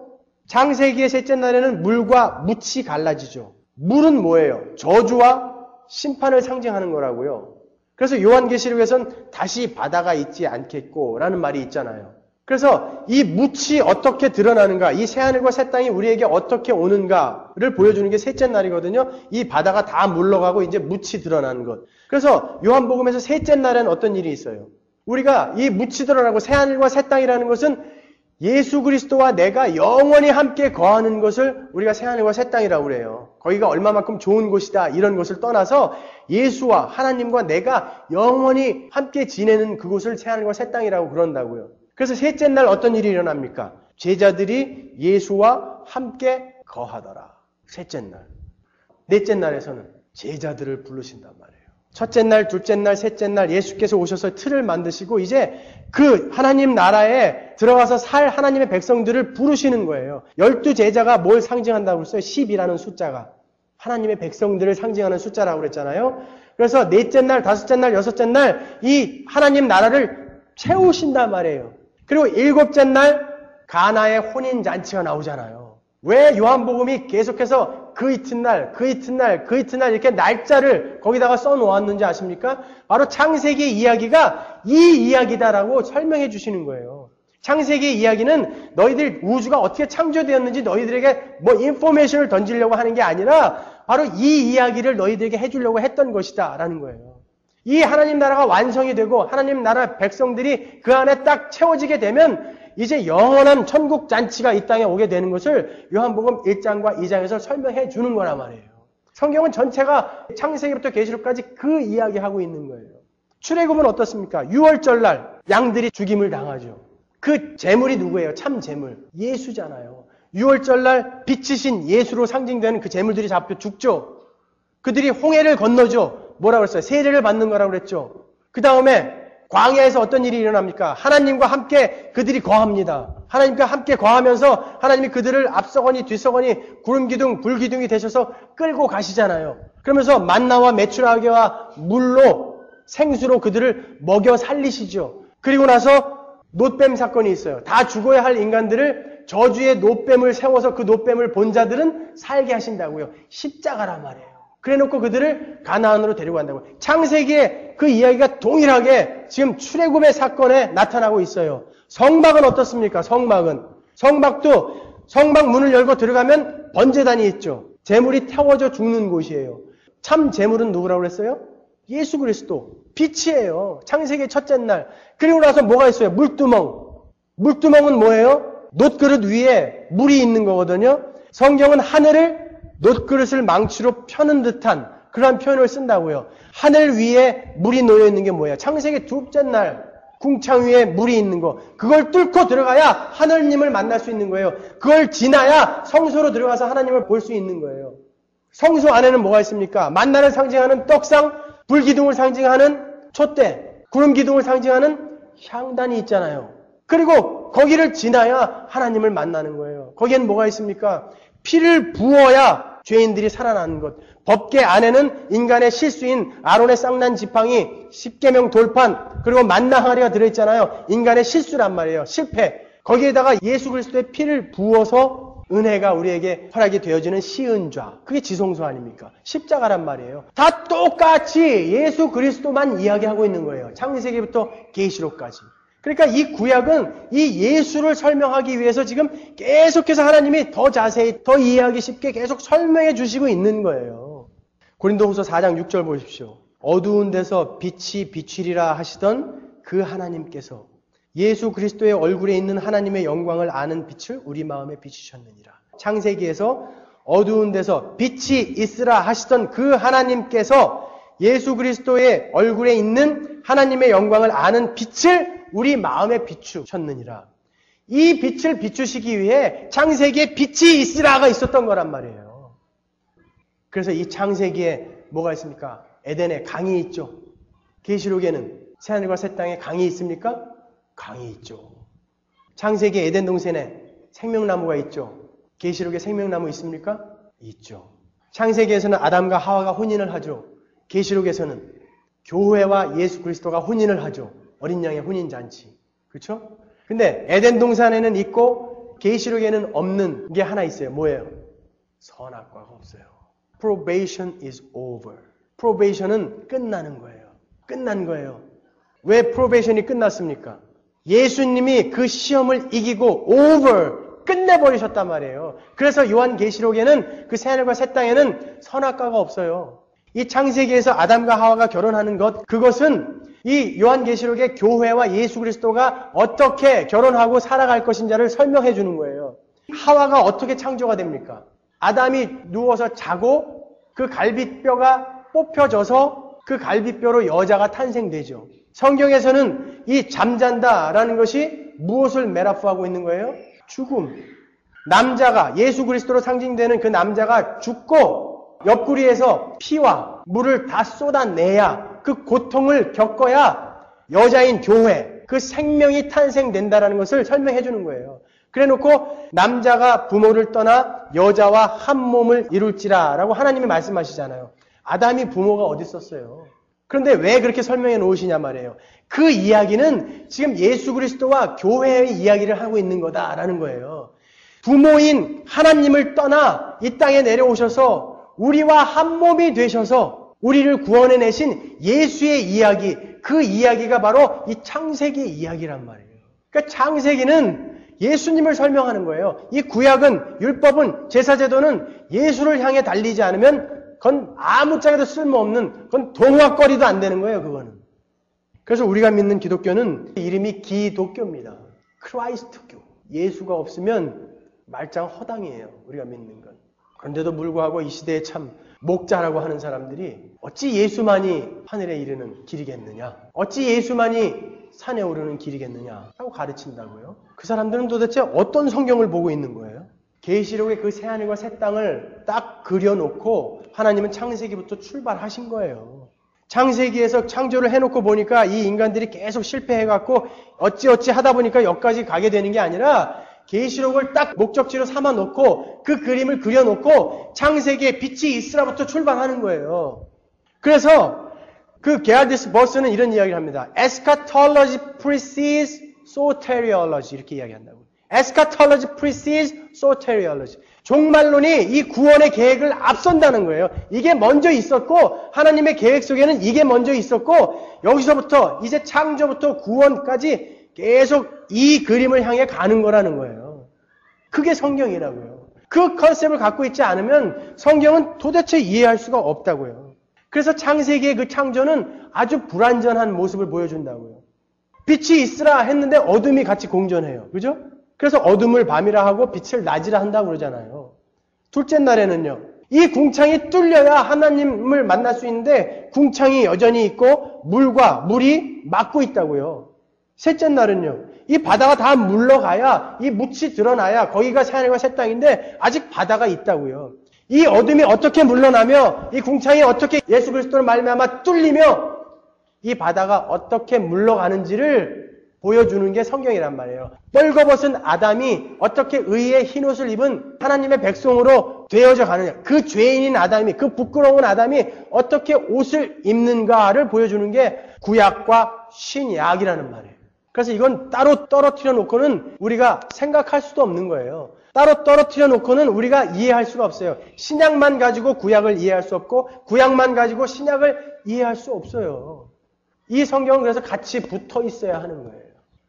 창세기의 셋째 날에는 물과 묻이 갈라지죠. 물은 뭐예요? 저주와 심판을 상징하는 거라고요. 그래서 요한계시록에선 다시 바다가 있지 않겠고 라는 말이 있잖아요. 그래서 이 묻이 어떻게 드러나는가, 이 새하늘과 새 땅이 우리에게 어떻게 오는가를 보여주는 게 셋째 날이거든요. 이 바다가 다 물러가고 이제 묻이 드러나는 것. 그래서 요한복음에서 셋째 날에는 어떤 일이 있어요? 우리가 이 묻이 드러나고 새하늘과 새 땅이라는 것은 예수 그리스도와 내가 영원히 함께 거하는 것을 우리가 새하늘과 새 땅이라고 그래요. 거기가 얼마만큼 좋은 곳이다 이런 것을 떠나서 예수와 하나님과 내가 영원히 함께 지내는 그곳을 새하늘과 새 땅이라고 그런다고요. 그래서 셋째 날 어떤 일이 일어납니까? 제자들이 예수와 함께 거하더라. 셋째 날. 넷째 날에서는 제자들을 부르신단 말이에요. 첫째 날, 둘째 날, 셋째 날 예수께서 오셔서 틀을 만드시고 이제 그 하나님 나라에 들어가서 살 하나님의 백성들을 부르시는 거예요. 12제자가 뭘 상징한다고 했어요? 10이라는 숫자가. 하나님의 백성들을 상징하는 숫자라고 그랬잖아요. 그래서 넷째 날, 다섯째 날, 여섯째 날 이 하나님 나라를 채우신단 말이에요. 그리고 일곱째 날 가나의 혼인잔치가 나오잖아요. 왜 요한복음이 계속해서 그 이튿날, 그 이튿날, 그 이튿날 이렇게 날짜를 거기다가 써놓았는지 아십니까? 바로 창세기 이야기가 이 이야기다라고 설명해 주시는 거예요. 창세기 이야기는 너희들 우주가 어떻게 창조되었는지 너희들에게 뭐 인포메이션을 던지려고 하는 게 아니라 바로 이 이야기를 너희들에게 해주려고 했던 것이다 라는 거예요. 이 하나님 나라가 완성이 되고 하나님 나라 백성들이 그 안에 딱 채워지게 되면 이제 영원한 천국 잔치가 이 땅에 오게 되는 것을 요한복음 1장과 2장에서 설명해 주는 거란 말이에요. 성경은 전체가 창세기부터 계시록까지 그 이야기하고 있는 거예요. 출애굽은 어떻습니까? 6월절 날 양들이 죽임을 당하죠. 그 제물이 누구예요? 참 제물. 예수잖아요. 6월절 날 빛이신 예수로 상징되는 그 제물들이 잡혀 죽죠. 그들이 홍해를 건너죠. 뭐라고 그랬어요? 세례를 받는 거라고 그랬죠. 그 다음에 광야에서 어떤 일이 일어납니까? 하나님과 함께 그들이 거합니다. 하나님과 함께 거하면서 하나님이 그들을 앞서거니 뒤서거니 구름기둥, 불기둥이 되셔서 끌고 가시잖아요. 그러면서 만나와 메추라기와 물로 생수로 그들을 먹여 살리시죠. 그리고 나서 놋뱀 사건이 있어요. 다 죽어야 할 인간들을 저주의 놋뱀을 세워서 그 놋뱀을 본 자들은 살게 하신다고요. 십자가란 말이에요. 그래놓고 그들을 가나안으로 데리고 간다고. 창세기에 그 이야기가 동일하게 지금 출애굽의 사건에 나타나고 있어요. 성막은 어떻습니까? 성막도 성막 문을 열고 들어가면 번제단이 있죠. 재물이 태워져 죽는 곳이에요. 참 재물은 누구라고 그랬어요? 예수 그리스도. 빛이에요. 창세기 첫째 날. 그리고 나서 뭐가 있어요? 물두멍. 물두멍은 뭐예요? 놋그릇 위에 물이 있는 거거든요. 성경은 하늘을 놋그릇을 망치로 펴는 듯한 그러한 표현을 쓴다고요. 하늘 위에 물이 놓여 있는 게 뭐예요? 창세기 둘째 날 궁창 위에 물이 있는 거. 그걸 뚫고 들어가야 하나님을 만날 수 있는 거예요. 그걸 지나야 성소로 들어가서 하나님을 볼 수 있는 거예요. 성소 안에는 뭐가 있습니까? 만나를 상징하는 떡상, 불기둥을 상징하는 촛대, 구름기둥을 상징하는 향단이 있잖아요. 그리고 거기를 지나야 하나님을 만나는 거예요. 거기엔 뭐가 있습니까? 피를 부어야 죄인들이 살아나는 것. 법궤 안에는 인간의 실수인 아론의 쌍난 지팡이, 십계명 돌판, 그리고 만나 항아리가 들어있잖아요. 인간의 실수란 말이에요. 실패. 거기에다가 예수 그리스도의 피를 부어서 은혜가 우리에게 허락이 되어지는 시은좌. 그게 지성소 아닙니까? 십자가란 말이에요. 다 똑같이 예수 그리스도만 이야기하고 있는 거예요. 창세기부터 계시록까지. 그러니까 이 구약은 이 예수를 설명하기 위해서 지금 계속해서 하나님이 더 자세히, 더 이해하기 쉽게 계속 설명해 주시고 있는 거예요. 고린도후서 4장 6절 보십시오. 어두운 데서 빛이 비추리라 하시던 그 하나님께서 예수 그리스도의 얼굴에 있는 하나님의 영광을 아는 빛을 우리 마음에 비추셨느니라. 창세기에서 어두운 데서 빛이 있으라 하시던 그 하나님께서 예수 그리스도의 얼굴에 있는 하나님의 영광을 아는 빛을 우리 마음에 비추셨느니라. 이 빛을 비추시기 위해 창세기에 빛이 있으라가 있었던 거란 말이에요. 그래서 이 창세기에 뭐가 있습니까? 에덴에 강이 있죠. 계시록에는 새하늘과 새 땅에 강이 있습니까? 강이 있죠. 창세기 에덴 동산에 생명나무가 있죠. 계시록에 생명나무 있습니까? 있죠. 창세기에서는 아담과 하와가 혼인을 하죠. 계시록에서는 교회와 예수 그리스도가 혼인을 하죠. 어린 양의 혼인잔치. 그렇죠? 근데 에덴 동산에는 있고 계시록에는 없는 게 하나 있어요. 뭐예요? 선악과가 없어요. Probation is over. Probation은 끝나는 거예요. 끝난 거예요. 왜 probation이 끝났습니까? 예수님이 그 시험을 이기고 over, 끝내버리셨단 말이에요. 그래서 요한계시록에는 그 새하늘과 새 땅에는 선악과가 없어요. 이 창세기에서 아담과 하와가 결혼하는 것, 그것은 이 요한계시록의 교회와 예수 그리스도가 어떻게 결혼하고 살아갈 것인지를 설명해 주는 거예요. 하와가 어떻게 창조가 됩니까? 아담이 누워서 자고 그 갈비뼈가 뽑혀져서 그 갈비뼈로 여자가 탄생되죠. 성경에서는 이 잠잔다라는 것이 무엇을 메타포하고 있는 거예요? 죽음. 남자가 예수 그리스도로 상징되는 그 남자가 죽고 옆구리에서 피와 물을 다 쏟아내야 그 고통을 겪어야 여자인 교회, 그 생명이 탄생된다라는 것을 설명해 주는 거예요. 그래놓고 남자가 부모를 떠나 여자와 한 몸을 이룰지라라고 하나님이 말씀하시잖아요. 아담이 부모가 어디 있었어요? 그런데 왜 그렇게 설명해 놓으시냐 말이에요. 그 이야기는 지금 예수 그리스도와 교회의 이야기를 하고 있는 거다라는 거예요. 부모인 하나님을 떠나 이 땅에 내려오셔서 우리와 한 몸이 되셔서 우리를 구원해내신 예수의 이야기, 그 이야기가 바로 이 창세기의 이야기란 말이에요. 그러니까 창세기는 예수님을 설명하는 거예요. 이 구약은, 율법은, 제사제도는 예수를 향해 달리지 않으면 그건 아무짝에도 쓸모없는, 그건 동화거리도 안 되는 거예요, 그거는. 그래서 우리가 믿는 기독교는 이름이 기독교입니다. 크라이스트교. 예수가 없으면 말짱 허당이에요, 우리가 믿는 건. 그런데도 불구하고 이 시대에 참 목자라고 하는 사람들이 어찌 예수만이 하늘에 이르는 길이겠느냐, 어찌 예수만이 산에 오르는 길이겠느냐 라고 가르친다고요. 그 사람들은 도대체 어떤 성경을 보고 있는 거예요? 계시록의 그 새하늘과 새 땅을 딱 그려놓고 하나님은 창세기부터 출발하신 거예요. 창세기에서 창조를 해놓고 보니까 이 인간들이 계속 실패해갖고 어찌어찌 하다 보니까 여기까지 가게 되는 게 아니라 계시록을 딱 목적지로 삼아놓고 그 그림을 그려놓고 창세기에 빛이 있으라부터 출발하는 거예요. 그래서 그 게알디스 버스는 이런 이야기를 합니다. Eschatology precedes soteriology 이렇게 이야기한다고. Eschatology precedes soteriology. 종말론이 이 구원의 계획을 앞선다는 거예요. 이게 먼저 있었고 하나님의 계획 속에는 이게 먼저 있었고 여기서부터 이제 창조부터 구원까지 계속 이 그림을 향해 가는 거라는 거예요. 그게 성경이라고요. 그 컨셉을 갖고 있지 않으면 성경은 도대체 이해할 수가 없다고요. 그래서 창세기의 그 창조는 아주 불완전한 모습을 보여준다고요. 빛이 있으라 했는데 어둠이 같이 공존해요. 그죠? 그래서 어둠을 밤이라 하고 빛을 낮이라 한다고 그러잖아요. 둘째 날에는요. 이 궁창이 뚫려야 하나님을 만날 수 있는데 궁창이 여전히 있고 물이 막고 있다고요. 셋째 날은요. 이 바다가 다 물러가야 이 묻이 드러나야 거기가 하늘과 새 땅인데 아직 바다가 있다고요. 이 어둠이 어떻게 물러나며 이 궁창이 어떻게 예수 그리스도를 말미암아 뚫리며 이 바다가 어떻게 물러가는지를 보여주는 게 성경이란 말이에요. 뻘거벗은 아담이 어떻게 의의 흰옷을 입은 하나님의 백성으로 되어져 가느냐. 그 죄인인 아담이, 그 부끄러운 아담이 어떻게 옷을 입는가를 보여주는 게 구약과 신약이라는 말이에요. 그래서 이건 따로 떨어뜨려 놓고는 우리가 생각할 수도 없는 거예요. 따로 떨어뜨려 놓고는 우리가 이해할 수가 없어요. 신약만 가지고 구약을 이해할 수 없고 구약만 가지고 신약을 이해할 수 없어요. 이 성경은 그래서 같이 붙어 있어야 하는 거예요.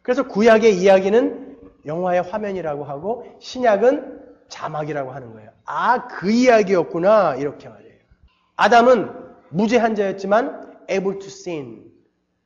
그래서 구약의 이야기는 영화의 화면이라고 하고 신약은 자막이라고 하는 거예요. 아, 그 이야기였구나 이렇게 말이에요. 아담은 무죄한 자였지만 able to sin,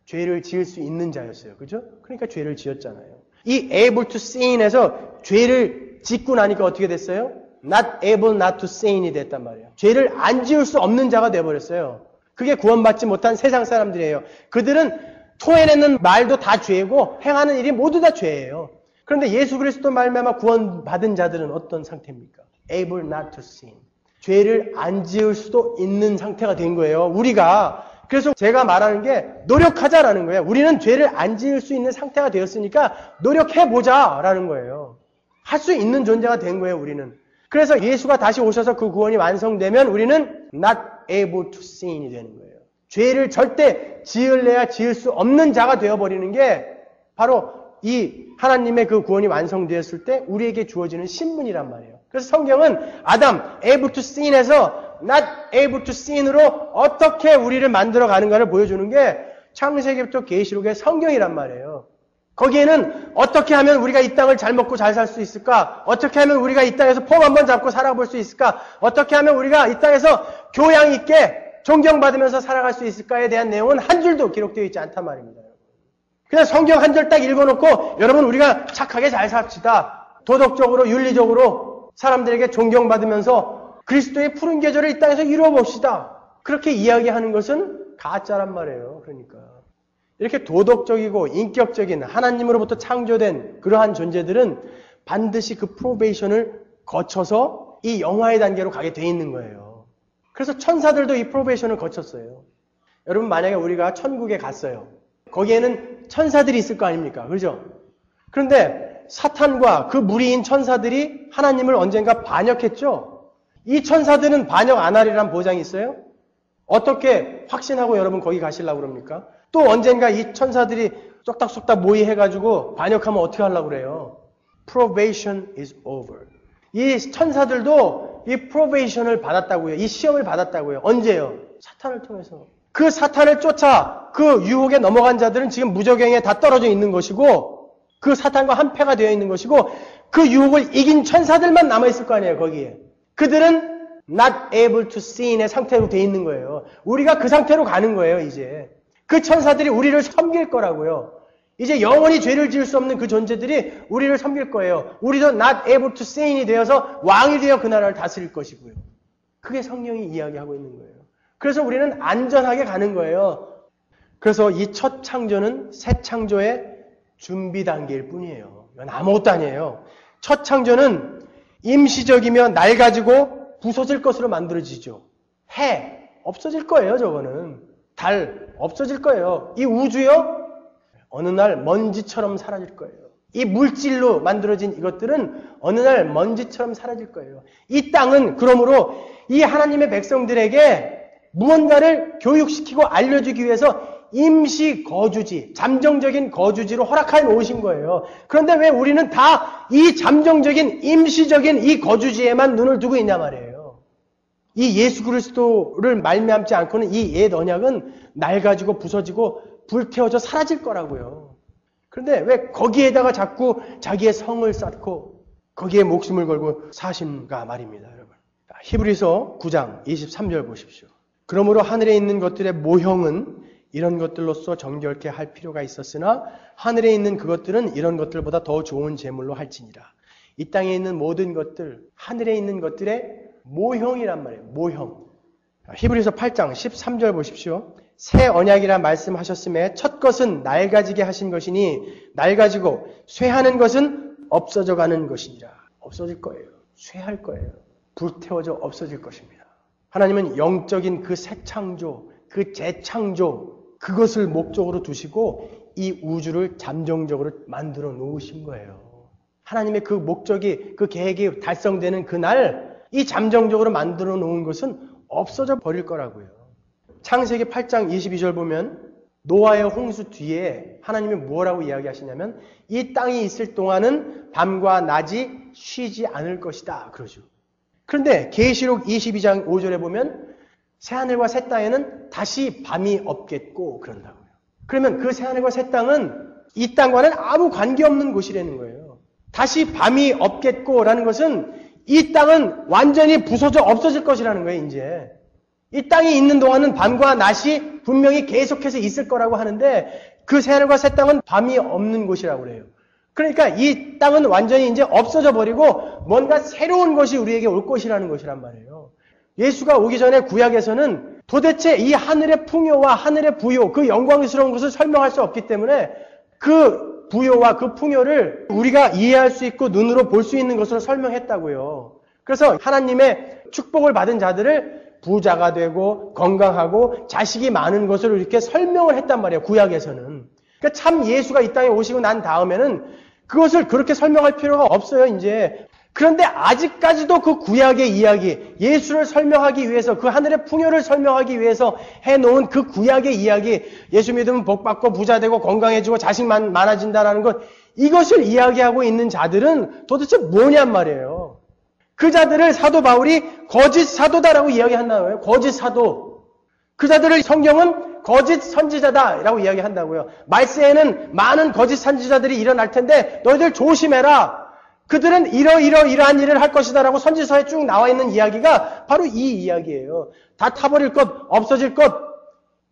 죄를 지을 수 있는 자였어요. 그죠? 그러니까 죄를 지었잖아요. 이 able to sin에서 죄를 짓고 나니까 어떻게 됐어요? not able not to sin이 됐단 말이에요. 죄를 안 지을 수 없는 자가 돼버렸어요. 그게 구원받지 못한 세상 사람들이에요. 그들은 토해내는 말도 다 죄고 행하는 일이 모두 다 죄예요. 그런데 예수 그리스도 말미암아 구원받은 자들은 어떤 상태입니까? able not to sin. 죄를 안 지을 수도 있는 상태가 된 거예요. 우리가. 그래서 제가 말하는 게 노력하자라는 거예요. 우리는 죄를 안 지을 수 있는 상태가 되었으니까 노력해보자라는 거예요. 할 수 있는 존재가 된 거예요, 우리는. 그래서 예수가 다시 오셔서 그 구원이 완성되면 우리는 not able to sin이 되는 거예요. 죄를 절대 지을래야 지을 수 없는 자가 되어버리는 게 바로 이 하나님의 그 구원이 완성되었을 때 우리에게 주어지는 신분이란 말이에요. 그래서 성경은 아담, able to sin에서 not able to sin으로 어떻게 우리를 만들어가는가를 보여주는 게 창세기부터 계시록의 성경이란 말이에요. 거기에는 어떻게 하면 우리가 이 땅을 잘 먹고 잘 살 수 있을까? 어떻게 하면 우리가 이 땅에서 폼 한번 잡고 살아볼 수 있을까? 어떻게 하면 우리가 이 땅에서 교양 있게 존경받으면서 살아갈 수 있을까에 대한 내용은 한 줄도 기록되어 있지 않단 말입니다. 그냥 성경 한 절 딱 읽어놓고 여러분 우리가 착하게 잘 삽시다. 도덕적으로 윤리적으로 사람들에게 존경받으면서 그리스도의 푸른 계절을 이 땅에서 이루어봅시다. 그렇게 이야기하는 것은 가짜란 말이에요. 그러니까 이렇게 도덕적이고 인격적인 하나님으로부터 창조된 그러한 존재들은 반드시 그 프로베이션을 거쳐서 이 영화의 단계로 가게 돼 있는 거예요. 그래서 천사들도 이 프로베이션을 거쳤어요. 여러분 만약에 우리가 천국에 갔어요. 거기에는 천사들이 있을 거 아닙니까? 그죠? 그런데 사탄과 그 무리인 천사들이 하나님을 언젠가 반역했죠? 이 천사들은 반역 안 하리란 보장이 있어요? 어떻게 확신하고 여러분 거기 가시려고 그럽니까? 또 언젠가 이 천사들이 쏙닥쏙닥 모의해가지고 반역하면 어떻게 하려고 그래요? Probation is over. 이 천사들도 이 프로베이션을 받았다고요. 이 시험을 받았다고요. 언제요? 사탄을 통해서. 그 사탄을 쫓아 그 유혹에 넘어간 자들은 지금 무저갱에 다 떨어져 있는 것이고 그 사탄과 한패가 되어 있는 것이고 그 유혹을 이긴 천사들만 남아있을 거 아니에요. 거기에. 그들은 not able to sin의 상태로 되어 있는 거예요. 우리가 그 상태로 가는 거예요. 이제. 그 천사들이 우리를 섬길 거라고요. 이제 영원히 죄를 지을 수 없는 그 존재들이 우리를 섬길 거예요. 우리도 not able to sin이 되어서 왕이 되어 그 나라를 다스릴 것이고요. 그게 성령이 이야기하고 있는 거예요. 그래서 우리는 안전하게 가는 거예요. 그래서 이 첫 창조는 새 창조의 준비 단계일 뿐이에요. 이건 아무것도 아니에요. 첫 창조는 임시적이며 낡아지고 부서질 것으로 만들어지죠. 해 없어질 거예요. 저거는. 달 없어질 거예요. 이 우주요 어느 날 먼지처럼 사라질 거예요. 이 물질로 만들어진 이것들은 어느 날 먼지처럼 사라질 거예요. 이 땅은 그러므로 이 하나님의 백성들에게 무언가를 교육시키고 알려주기 위해서 임시 거주지, 잠정적인 거주지로 허락해 놓으신 거예요. 그런데 왜 우리는 다 이 잠정적인 임시적인 이 거주지에만 눈을 두고 있냐 말이에요. 이 예수 그리스도를 말미암지 않고는 이 옛 언약은 낡아지고 부서지고 불태워져 사라질 거라고요. 그런데 왜 거기에다가 자꾸 자기의 성을 쌓고 거기에 목숨을 걸고 사신가 말입니다, 여러분. 히브리서 9장 23절 보십시오. 그러므로 하늘에 있는 것들의 모형은 이런 것들로서 정결케 할 필요가 있었으나 하늘에 있는 그것들은 이런 것들보다 더 좋은 제물로 할지니라. 이 땅에 있는 모든 것들, 하늘에 있는 것들의 모형이란 말이에요. 모형. 히브리서 8장 13절 보십시오. 새 언약이라 말씀하셨음에 첫 것은 낡아지게 하신 것이니 낡아지고 쇠하는 것은 없어져 가는 것이니라. 없어질 거예요. 쇠할 거예요. 불태워져 없어질 것입니다. 하나님은 영적인 그 새 창조, 그 재창조, 그것을 목적으로 두시고 이 우주를 잠정적으로 만들어 놓으신 거예요. 하나님의 그 목적이, 그 계획이 달성되는 그날 이 잠정적으로 만들어 놓은 것은 없어져 버릴 거라고요. 창세기 8장 22절 보면 노아의 홍수 뒤에 하나님이 뭐라고 이야기하시냐면 이 땅이 있을 동안은 밤과 낮이 쉬지 않을 것이다 그러죠. 그런데 계시록 22장 5절에 보면 새하늘과 새 땅에는 다시 밤이 없겠고 그런다고요. 그러면 그 새하늘과 새 땅은 이 땅과는 아무 관계없는 곳이라는 거예요. 다시 밤이 없겠고라는 것은 이 땅은 완전히 부서져 없어질 것이라는 거예요. 이제 이 땅이 있는 동안은 밤과 낮이 분명히 계속해서 있을 거라고 하는데 그 새하늘과 새 땅은 밤이 없는 곳이라고 그래요. 그러니까 이 땅은 완전히 이제 없어져 버리고 뭔가 새로운 것이 우리에게 올 것이라는 것이란 말이에요. 예수가 오기 전에 구약에서는 도대체 이 하늘의 풍요와 하늘의 부요, 그 영광스러운 것을 설명할 수 없기 때문에 그 부요와 그 풍요를 우리가 이해할 수 있고 눈으로 볼 수 있는 것으로 설명했다고요. 그래서 하나님의 축복을 받은 자들을 부자가 되고 건강하고 자식이 많은 것으로 이렇게 설명을 했단 말이에요. 구약에서는. 그러니까 참 예수가 이 땅에 오시고 난 다음에는 그것을 그렇게 설명할 필요가 없어요. 이제. 그런데 아직까지도 그 구약의 이야기, 예수를 설명하기 위해서, 그 하늘의 풍요를 설명하기 위해서 해놓은 그 구약의 이야기, 예수 믿으면 복받고 부자되고 건강해지고 자식 많아진다는 것, 이것을 이야기하고 있는 자들은 도대체 뭐냔 말이에요. 그 자들을 사도 바울이 거짓 사도다라고 이야기한다는 거예요. 거짓 사도. 그 자들을 성경은 거짓 선지자다라고 이야기한다고요. 말세에는 많은 거짓 선지자들이 일어날 텐데 너희들 조심해라. 그들은 이러한 일을 할 것이다라고 선지서에 쭉 나와 있는 이야기가 바로 이 이야기예요. 다 타버릴 것, 없어질 것,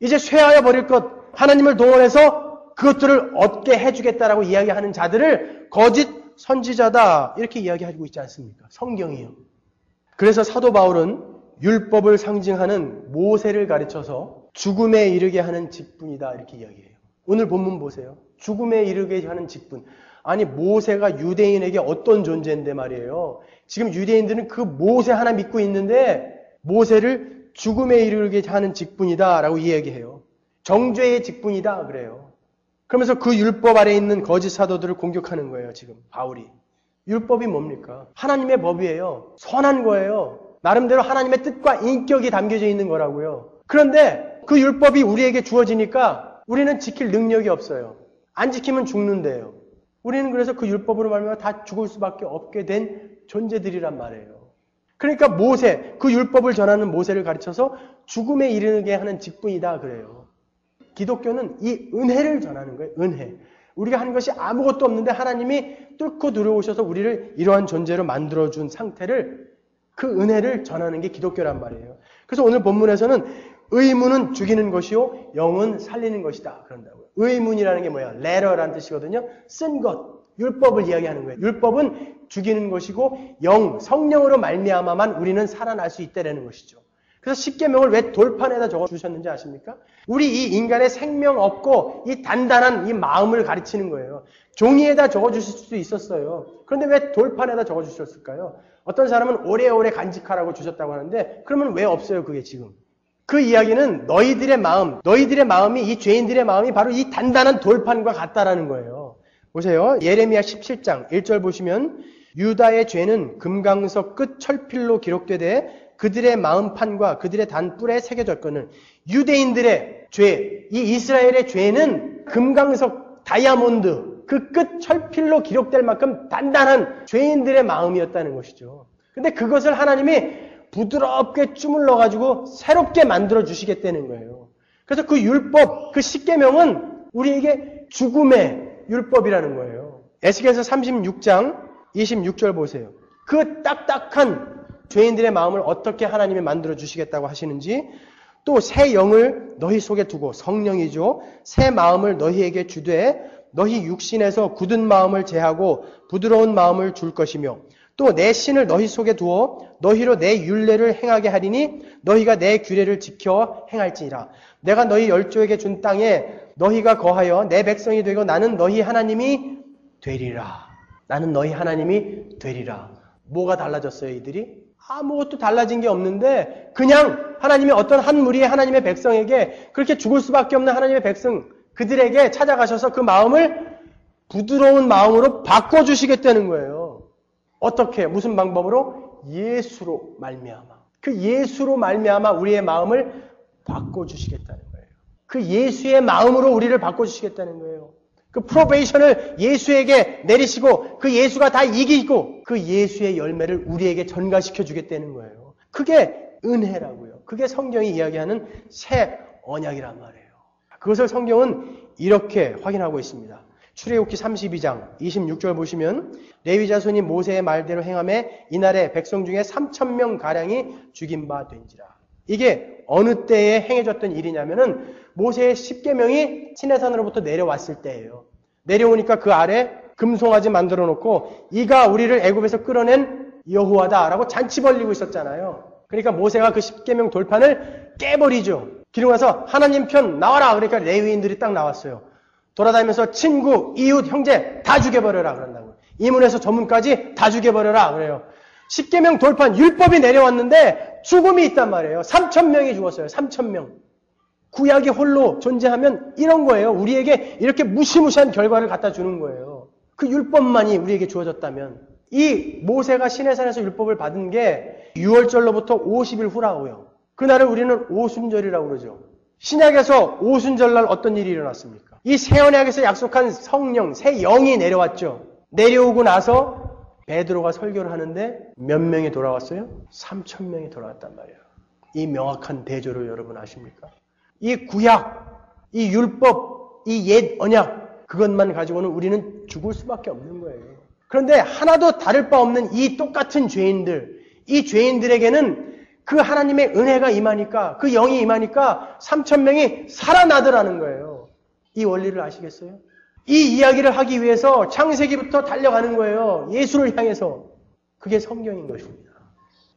이제 쇠하여 버릴 것, 하나님을 동원해서 그것들을 얻게 해주겠다라고 이야기하는 자들을 거짓 선지자다 이렇게 이야기하고 있지 않습니까? 성경이요. 그래서 사도 바울은 율법을 상징하는 모세를 가르쳐서 죽음에 이르게 하는 직분이다 이렇게 이야기해요. 오늘 본문 보세요. 죽음에 이르게 하는 직분. 아니 모세가 유대인에게 어떤 존재인데 말이에요. 지금 유대인들은 그 모세 하나 믿고 있는데 모세를 죽음에 이르게 하는 직분이다 라고 이야기해요. 정죄의 직분이다 그래요. 그러면서 그 율법 아래에 있는 거짓 사도들을 공격하는 거예요. 지금 바울이. 율법이 뭡니까? 하나님의 법이에요. 선한 거예요. 나름대로 하나님의 뜻과 인격이 담겨져 있는 거라고요. 그런데 그 율법이 우리에게 주어지니까 우리는 지킬 능력이 없어요. 안 지키면 죽는데요. 우리는 그래서 그 율법으로 말미암아 다 죽을 수밖에 없게 된 존재들이란 말이에요. 그러니까 모세, 그 율법을 전하는 모세를 가르쳐서 죽음에 이르게 하는 직분이다 그래요. 기독교는 이 은혜를 전하는 거예요. 은혜. 우리가 하는 것이 아무것도 없는데 하나님이 뚫고 들어오셔서 우리를 이러한 존재로 만들어준 상태를 그 은혜를 전하는 게 기독교란 말이에요. 그래서 오늘 본문에서는 의문은 죽이는 것이요 영은 살리는 것이다 그런다고요. 의문이라는 게 뭐야? letter라는 뜻이거든요. 쓴 것, 율법을 이야기하는 거예요. 율법은 죽이는 것이고 성령으로 말미암아만 우리는 살아날 수 있다라는 것이죠. 그래서 십계명을 왜 돌판에다 적어주셨는지 아십니까? 우리 이 인간의 생명 없고 이 단단한 이 마음을 가르치는 거예요. 종이에다 적어주실 수도 있었어요. 그런데 왜 돌판에다 적어주셨을까요? 어떤 사람은 오래오래 간직하라고 주셨다고 하는데 그러면 왜 없어요 그게 지금? 그 이야기는 너희들의 마음이 이 죄인들의 마음이 바로 이 단단한 돌판과 같다라는 거예요. 보세요. 예레미야 17장 1절 보시면 유다의 죄는 금강석 끝 철필로 기록되되 그들의 마음판과 그들의 단뿔에 새겨졌거늘. 유대인들의 죄, 이 이스라엘의 죄는 금강석 다이아몬드 그 끝 철필로 기록될 만큼 단단한 죄인들의 마음이었다는 것이죠. 근데 그것을 하나님이 부드럽게 주물러가지고 새롭게 만들어 주시겠다는 거예요. 그래서 그 율법, 그 십계명은 우리에게 죽음의 율법이라는 거예요. 에스겔서 36장 26절 보세요. 그 딱딱한 죄인들의 마음을 어떻게 하나님이 만들어 주시겠다고 하시는지, 또 새 영을 너희 속에 두고, 성령이죠. 새 마음을 너희에게 주되 너희 육신에서 굳은 마음을 제하고 부드러운 마음을 줄 것이며, 또 내 신을 너희 속에 두어 너희로 내 율례를 행하게 하리니 너희가 내 규례를 지켜 행할지니라. 내가 너희 열조에게 준 땅에 너희가 거하여 내 백성이 되고 나는 너희 하나님이 되리라. 나는 너희 하나님이 되리라. 뭐가 달라졌어요, 이들이? 아무것도 달라진 게 없는데 그냥 하나님이 어떤 한 무리의 하나님의 백성에게, 그렇게 죽을 수밖에 없는 하나님의 백성, 그들에게 찾아가셔서 그 마음을 부드러운 마음으로 바꿔주시겠다는 거예요. 어떻게? 무슨 방법으로? 예수로 말미암아. 그 예수로 말미암아 우리의 마음을 바꿔주시겠다는 거예요. 그 예수의 마음으로 우리를 바꿔주시겠다는 거예요. 그 프로베이션을 예수에게 내리시고 그 예수가 다 이기고 그 예수의 열매를 우리에게 전가시켜 주겠다는 거예요. 그게 은혜라고요. 그게 성경이 이야기하는 새 언약이란 말이에요. 그것을 성경은 이렇게 확인하고 있습니다. 출애굽기 32장 26절 보시면 레위 자손이 모세의 말대로 행하매 이날에 백성 중에 3,000명 가량이 죽인 바 된지라. 이게 어느 때에 행해졌던 일이냐면은 모세의 10계명이 시내산으로부터 내려왔을 때예요. 내려오니까 그 아래 금송아지 만들어 놓고 이가 우리를 애굽에서 끌어낸 여호와다라고 잔치 벌리고 있었잖아요. 그러니까 모세가 그 10계명 돌판을 깨버리죠. 그리고 나서 하나님 편 나와라. 그러니까 레위인들이 딱 나왔어요. 돌아다니면서 친구, 이웃, 형제 다 죽여버려라 그런다고. 이문에서 저문까지 다 죽여버려라 그래요. 10계명 돌판 율법이 내려왔는데 죽음이 있단 말이에요. 3,000명이 죽었어요. 3,000명. 구약이 홀로 존재하면 이런 거예요. 우리에게 이렇게 무시무시한 결과를 갖다 주는 거예요. 그 율법만이 우리에게 주어졌다면. 이 모세가 시내산에서 율법을 받은 게 6월절로부터 50일 후라고요. 그날을 우리는 오순절이라고 그러죠. 신약에서 오순절날 어떤 일이 일어났습니까? 이 새 언약에서 약속한 성령, 새 영이 내려왔죠. 내려오고 나서 베드로가 설교를 하는데 몇 명이 돌아왔어요? 3,000명이 돌아왔단 말이에요. 이 명확한 대조를 여러분 아십니까? 이 구약, 이 율법, 이 옛 언약, 그것만 가지고는 우리는 죽을 수밖에 없는 거예요. 그런데 하나도 다를 바 없는 이 똑같은 죄인들, 이 죄인들에게는 그 하나님의 은혜가 임하니까, 그 영이 임하니까 3,000명이 살아나더라는 거예요. 이 원리를 아시겠어요? 이 이야기를 하기 위해서 창세기부터 달려가는 거예요. 예수를 향해서. 그게 성경인 것입니다.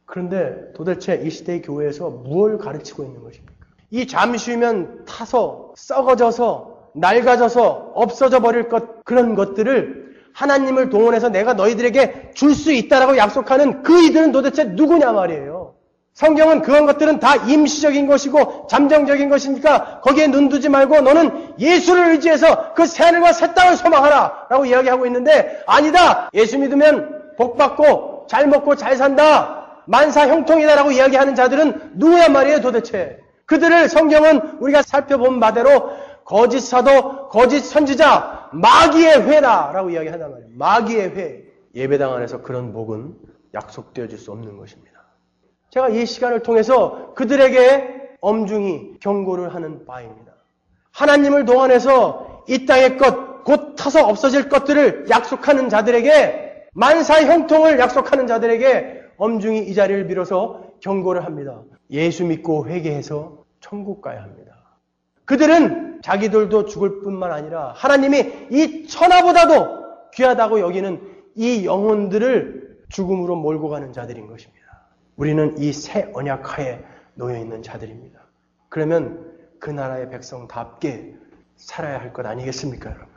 그런데 도대체 이 시대의 교회에서 무엇을 가르치고 있는 것입니까? 이 잠시 후면 타서 썩어져서 낡아져서 없어져 버릴 그런 것들을 하나님을 동원해서 내가 너희들에게 줄 수 있다라고 약속하는 그 이들은 도대체 누구냐 말이에요. 성경은 그런 것들은 다 임시적인 것이고 잠정적인 것이니까 거기에 눈 두지 말고 너는 예수를 의지해서 그 새하늘과 새 땅을 소망하라 라고 이야기하고 있는데, 아니다, 예수 믿으면 복 받고 잘 먹고 잘 산다, 만사 형통이다 라고 이야기하는 자들은 누구야 말이에요 도대체. 그들을 성경은 우리가 살펴본 바대로 거짓 사도, 거짓 선지자, 마귀의 회다 라고 이야기한단 말이에요. 마귀의 회. 예배당 안에서 그런 복은 약속되어질 수 없는 것입니다. 제가 이 시간을 통해서 그들에게 엄중히 경고를 하는 바입니다. 하나님을 동원해서 이 땅의 것, 곧 타서 없어질 것들을 약속하는 자들에게, 만사 형통을 약속하는 자들에게 엄중히 이 자리를 빌어서 경고를 합니다. 예수 믿고 회개해서 천국 가야 합니다. 그들은 자기들도 죽을 뿐만 아니라 하나님이 이 천하보다도 귀하다고 여기는 이 영혼들을 죽음으로 몰고 가는 자들인 것입니다. 우리는 이 새 언약하에 놓여있는 자들입니다. 그러면 그 나라의 백성답게 살아야 할 것 아니겠습니까, 여러분?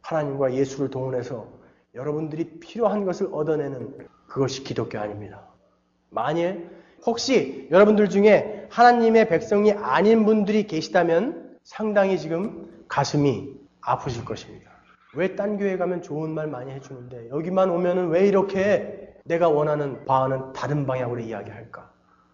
하나님과 예수를 동원해서 여러분들이 필요한 것을 얻어내는 그것이 기독교 아닙니다. 만일 혹시 여러분들 중에 하나님의 백성이 아닌 분들이 계시다면 상당히 지금 가슴이 아프실 것입니다. 왜 딴 교회 가면 좋은 말 많이 해주는데 여기만 오면은 왜 이렇게 내가 원하는 바와는 다른 방향으로 이야기할까?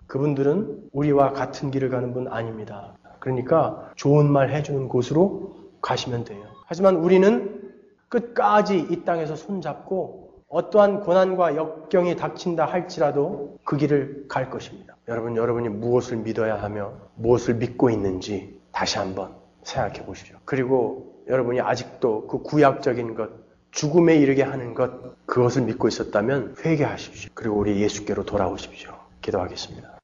그분들은 우리와 같은 길을 가는 분 아닙니다. 그러니까 좋은 말 해주는 곳으로 가시면 돼요. 하지만 우리는 끝까지 이 땅에서 손잡고 어떠한 고난과 역경이 닥친다 할지라도 그 길을 갈 것입니다. 여러분이 무엇을 믿어야 하며 무엇을 믿고 있는지 다시 한번 생각해 보시죠. 그리고 여러분이 아직도 그 구약적인 것, 죽음에 이르게 하는 것, 그것을 믿고 있었다면 회개하십시오. 그리고 우리 예수께로 돌아오십시오. 기도하겠습니다.